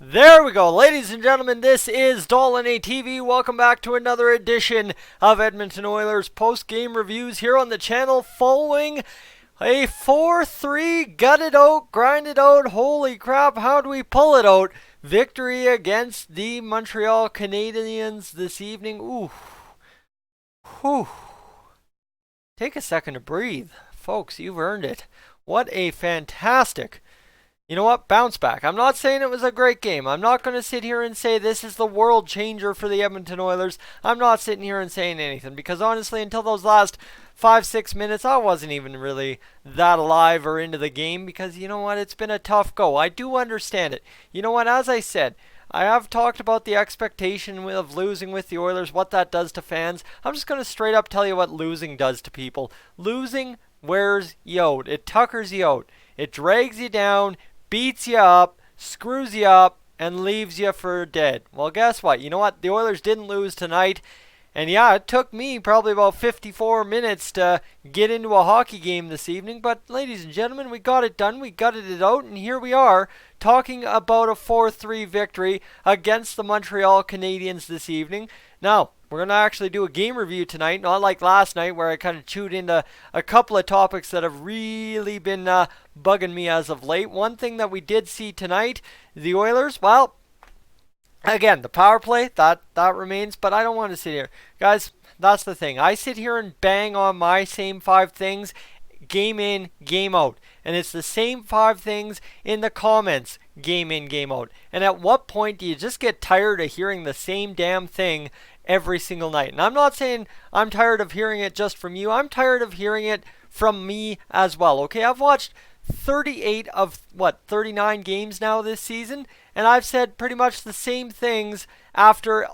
There we go. Ladies and gentlemen, this is Dolynny TV. Welcome back to another edition of Edmonton Oilers post-game reviews here on the channel following a 4-3 gutted out, grinded out, holy crap, how do we pull it out? Victory against the Montreal Canadiens this evening. Ooh. Whew. Take a second to breathe. Folks, you've earned it. What a fantastic... You know what? Bounce back. I'm not saying it was a great game. I'm not going to sit here and say this is the world changer for the Edmonton Oilers. I'm not sitting here and saying anything because honestly, until those last 5-6 minutes, I wasn't even really that alive or into the game because you know what? It's been a tough go. I do understand it. You know what? As I said, I have talked about the expectation of losing with the Oilers, what that does to fans. I'm just going to straight up tell you what losing does to people. Losing wears you out. It tuckers you out. It drags you down, beats you up, screws you up, and leaves you for dead. Well, guess what? You know what? The Oilers didn't lose tonight. And yeah, it took me probably about 54 minutes to get into a hockey game this evening. But ladies and gentlemen, we got it done. We gutted it out. And here we are talking about a 4-3 victory against the Montreal Canadiens this evening. Now, we're going to actually do a game review tonight, not like last night where I kind of chewed into a couple of topics that have really been bugging me as of late. One thing that we did see tonight, the Oilers, well, again, the power play, that remains, but I don't want to sit here. Guys, that's the thing. I sit here and bang on my same 5 things game in, game out. And it's the same 5 things in the comments, game in, game out. And at what point do you just get tired of hearing the same damn thing every single night? And I'm not saying I'm tired of hearing it just from you. I'm tired of hearing it from me as well. Okay, I've watched 38 of 39 games now this season, and I've said pretty much the same things after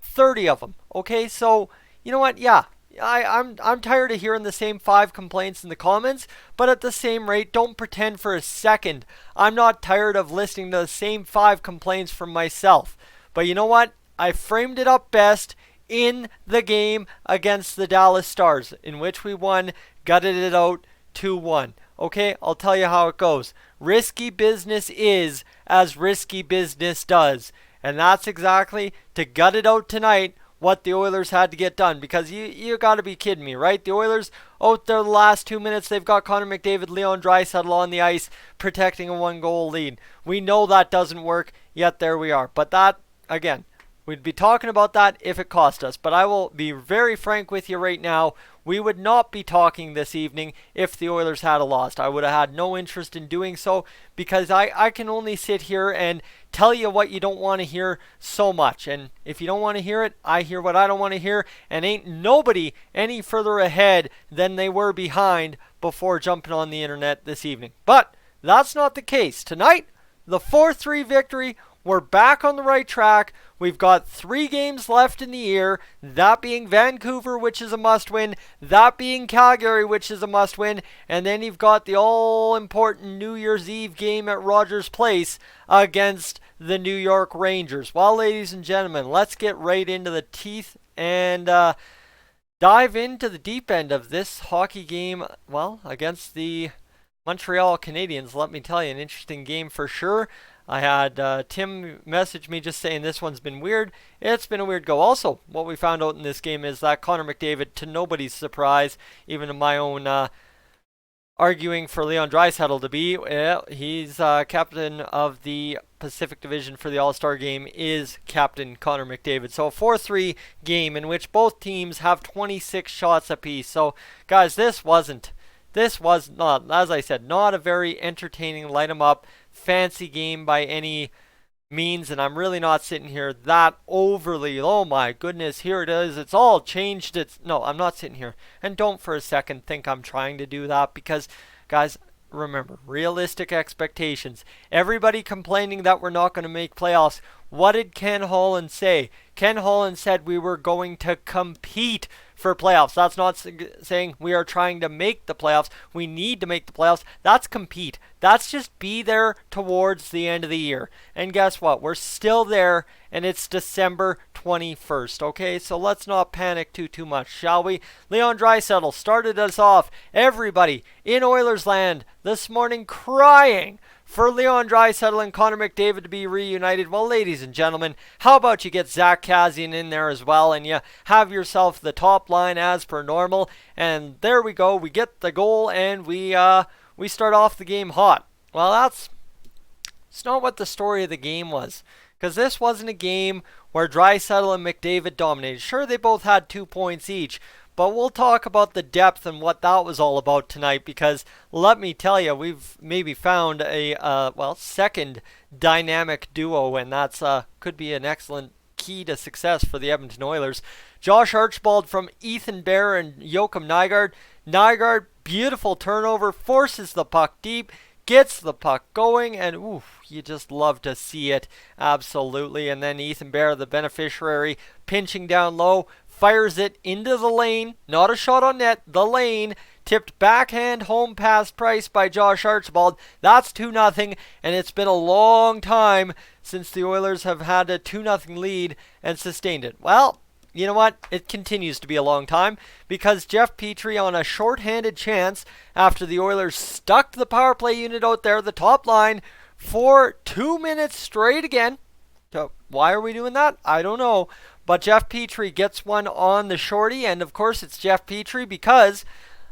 30 of them. Okay, so you know what? Yeah, I'm tired of hearing the same 5 complaints in the comments, but at the same rate, don't pretend for a second I'm not tired of listening to the same 5 complaints from myself. But you know what? I framed it up best in the game against the Dallas Stars, in which we won, gutted it out 2-1. Okay, I'll tell you how it goes. Risky business is as risky business does. And that's exactly, to gut it out tonight, what the Oilers had to get done. Because you got to be kidding me, right? The Oilers, out there the last 2 minutes, they've got Connor McDavid, Draisaitl on the ice, protecting a 1-goal lead. We know that doesn't work, yet there we are. But that, again, we'd be talking about that if it cost us. But I will be very frank with you right now. We would not be talking this evening if the Oilers had lost. I would have had no interest in doing so because I can only sit here and tell you what you don't want to hear so much. And if you don't want to hear it, I hear what I don't want to hear. And ain't nobody any further ahead than they were behind before jumping on the internet this evening. But that's not the case. Tonight, the 4-3 victory. We're back on the right track. We've got 3 games left in the year, that being Vancouver, which is a must-win, that being Calgary, which is a must-win, and then you've got the all-important New Year's Eve game at Rogers Place against the New York Rangers. Well, ladies and gentlemen, let's get right into the teeth and dive into the deep end of this hockey game, well, against the Montreal Canadiens. Let me tell you, an interesting game for sure. I had Tim message me just saying this one's been weird. It's been a weird go. Also, what we found out in this game is that Connor McDavid, to nobody's surprise, even to my own arguing for Draisaitl to be, he's captain of the Pacific Division for the All-Star game, is Captain Connor McDavid. So a 4-3 game in which both teams have 26 shots apiece. So, guys, this was not, as I said, not a very entertaining, light 'em up, fancy game by any means, and I'm really not sitting here that overly, oh my goodness, here it is, it's all changed. No, I'm not sitting here, and don't for a second think I'm trying to do that, because guys, remember, realistic expectations. Everybody complaining that we're not going to make playoffs. What did Ken Holland say? Ken Holland said we were going to compete for playoffs. That's not saying we are trying to make the playoffs. We need to make the playoffs. That's compete. That's just be there towards the end of the year. And guess what? We're still there, and it's December 21st. Okay, so let's not panic too much, shall we? Draisaitl started us off. Everybody in Oilers land this morning crying for Leon Draisaitl and Connor McDavid to be reunited. Well, ladies and gentlemen, how about you get Zach Kassian in there as well, and you have yourself the top line as per normal. And there we go. We get the goal, and we start off the game hot. Well, it's not what the story of the game was, because this wasn't a game where Draisaitl and McDavid dominated. Sure, they both had 2 points each, but we'll talk about the depth and what that was all about tonight, because let me tell you, we've maybe found a second dynamic duo, and that's could be an excellent key to success for the Edmonton Oilers. Josh Archibald from Ethan Bear and Joakim Nygard. Nygard, beautiful turnover, forces the puck deep, gets the puck going, and oof, you just love to see it, absolutely. And then Ethan Bear, the beneficiary, pinching down low, fires it into the lane, not a shot on net, the lane, tipped backhand home pass Price by Josh Archibald. That's 2-0, and it's been a long time since the Oilers have had a 2-0 lead and sustained it. Well, you know what? It continues to be a long time, because Jeff Petrie, on a shorthanded chance after the Oilers stuck the power play unit out there, the top line, for 2 minutes straight again. So why are we doing that? I don't know. But Jeff Petrie gets one on the shorty, and of course it's Jeff Petrie because,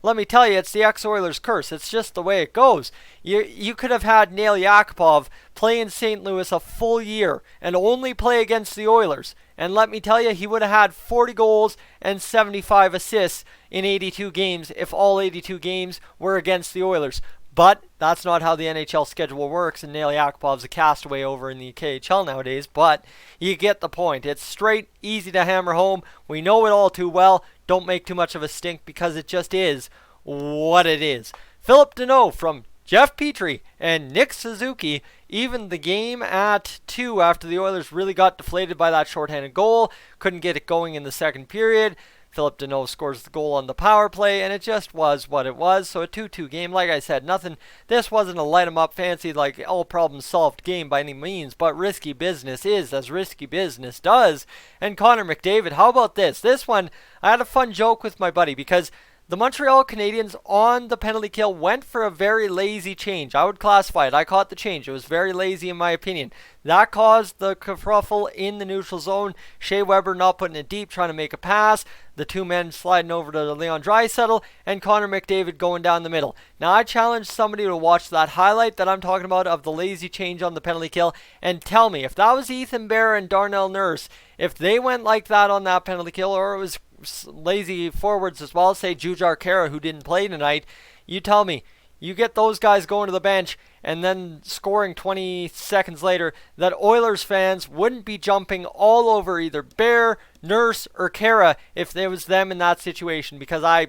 let me tell you, it's the ex-Oilers curse. It's just the way it goes. You could have had Nail Yakupov play in St. Louis a full year and only play against the Oilers. And let me tell you, he would have had 40 goals and 75 assists in 82 games if all 82 games were against the Oilers. But that's not how the NHL schedule works, and Nail Yakupov's a castaway over in the KHL nowadays. But you get the point. It's straight, easy to hammer home. We know it all too well. Don't make too much of a stink, because it just is what it is. Philip Deneau from Jeff Petrie and Nick Suzuki evened the game at 2 after the Oilers really got deflated by that shorthanded goal. Couldn't get it going in the second period. Philip Deneau scores the goal on the power play, and it just was what it was. So a 2-2 game. Like I said, nothing. This wasn't a light 'em up fancy, like all problems solved game by any means, but risky business is as risky business does. And Connor McDavid, how about this? This one, I had a fun joke with my buddy, because the Montreal Canadiens on the penalty kill went for a very lazy change. I would classify it. I caught the change. It was very lazy in my opinion. That caused the kerfuffle in the neutral zone. Shea Weber not putting it deep, trying to make a pass. The two men sliding over to Leon Draisaitl, and Connor McDavid going down the middle. Now, I challenge somebody to watch that highlight that I'm talking about of the lazy change on the penalty kill and tell me, if that was Ethan Bear and Darnell Nurse, if they went like that on that penalty kill, or it was lazy forwards as well, say Jujhar Khaira, who didn't play tonight, you tell me, you get those guys going to the bench and then scoring 20 seconds later, that Oilers fans wouldn't be jumping all over either Bear, Nurse, or Khaira if it was them in that situation, because I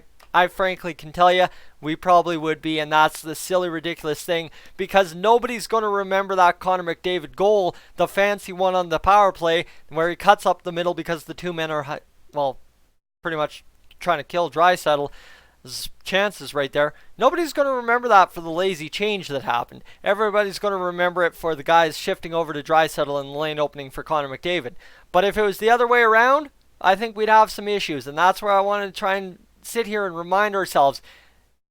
frankly can tell you, we probably would be, and that's the silly, ridiculous thing, because nobody's going to remember that Connor McDavid goal, the fancy one on the power play, where he cuts up the middle because the two men are, pretty much trying to kill Draisaitl's chances right there. Nobody's going to remember that for the lazy change that happened. Everybody's going to remember it for the guys shifting over to Draisaitl and the lane opening for Connor McDavid. But if it was the other way around, I think we'd have some issues, and that's where I wanted to try and sit here and remind ourselves,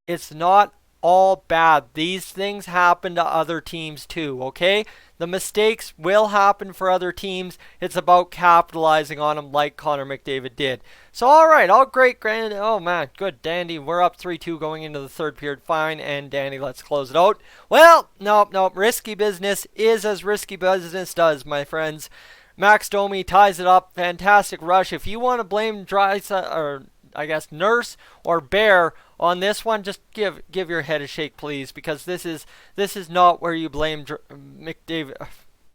it's not all bad. These things happen to other teams too, okay? The mistakes will happen for other teams. It's about capitalizing on them like Connor McDavid did. So, all right, all great, grand. Oh, man, good, dandy. We're up 3-2 going into the third period. Fine, and dandy, let's close it out. Well, no, risky business is as risky business does, my friends. Max Domi ties it up. Fantastic rush. If you want to blame Nurse or Bear on this one, just give your head a shake, please, because this is not where you blame McDavid.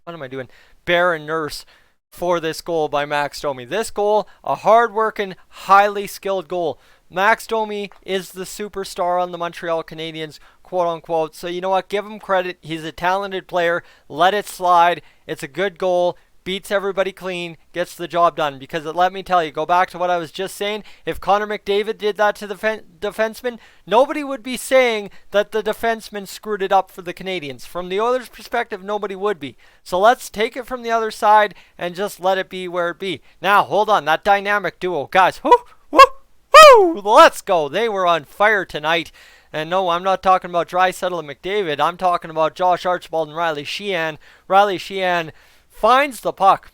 What am I doing? Bear and Nurse for this goal by Max Domi. This goal, a hard-working, highly skilled goal. Max Domi is the superstar on the Montreal Canadiens, quote-unquote. So you know what? Give him credit. He's a talented player. Let it slide. It's a good goal. Beats everybody clean, gets the job done. Because let me tell you, go back to what I was just saying, if Connor McDavid did that to the defenseman, nobody would be saying that the defenseman screwed it up for the Canadiens. From the Oilers' perspective, nobody would be. So let's take it from the other side and just let it be where it be. Now, hold on, that dynamic duo, guys, let's go. They were on fire tonight. And no, I'm not talking about Draisaitl and McDavid. I'm talking about Josh Archibald and Riley Sheahan. Riley Sheahan finds the puck.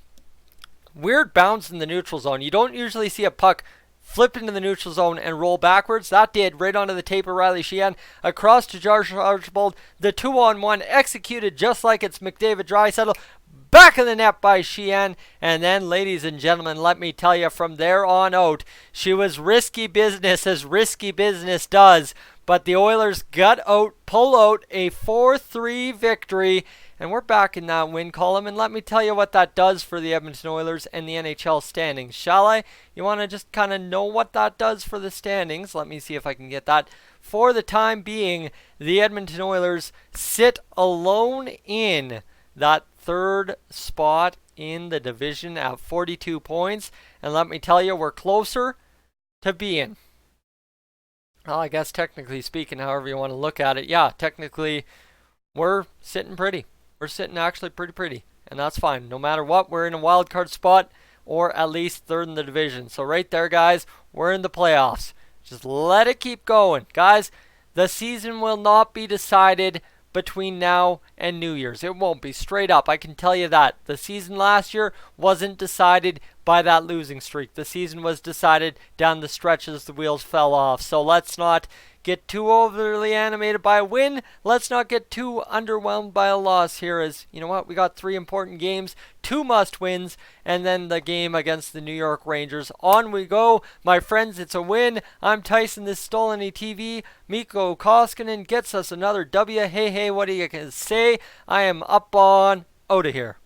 Weird bounce in the neutral zone. You don't usually see a puck flip into the neutral zone and roll backwards. That did, right onto the tape of Riley Sheahan. Across to Josh Archibald. The 2-on-1 executed just like it's McDavid Draisaitl. Back of the net by Sheahan. And then, ladies and gentlemen, let me tell you, from there on out, she was risky business, as risky business does. But the Oilers pull out a 4-3 victory. And we're back in that win column. And let me tell you what that does for the Edmonton Oilers and the NHL standings. Shall I? You want to just kind of know what that does for the standings? Let me see if I can get that. For the time being, the Edmonton Oilers sit alone in that third spot in the division at 42 points. And let me tell you, we're closer to being. Well, I guess technically speaking, however you want to look at it, yeah, technically we're sitting pretty. We're sitting actually pretty. And that's fine. No matter what, we're in a wild card spot or at least third in the division. So right there, guys, we're in the playoffs. Just let it keep going. Guys, the season will not be decided between now and New Year's. It won't be, straight up. I can tell you that. The season last year wasn't decided by that losing streak. The season was decided down the stretch as the wheels fell off. So let's not get too overly animated by a win. Let's not get too underwhelmed by a loss here, as, you know what, we got 3 important games, 2 must wins, and then the game against the New York Rangers. On we go, my friends, it's a win. I'm Tyson, this is Dolynny TV. Mikko Koskinen gets us another W. Hey, what do you say? I am up on out of here.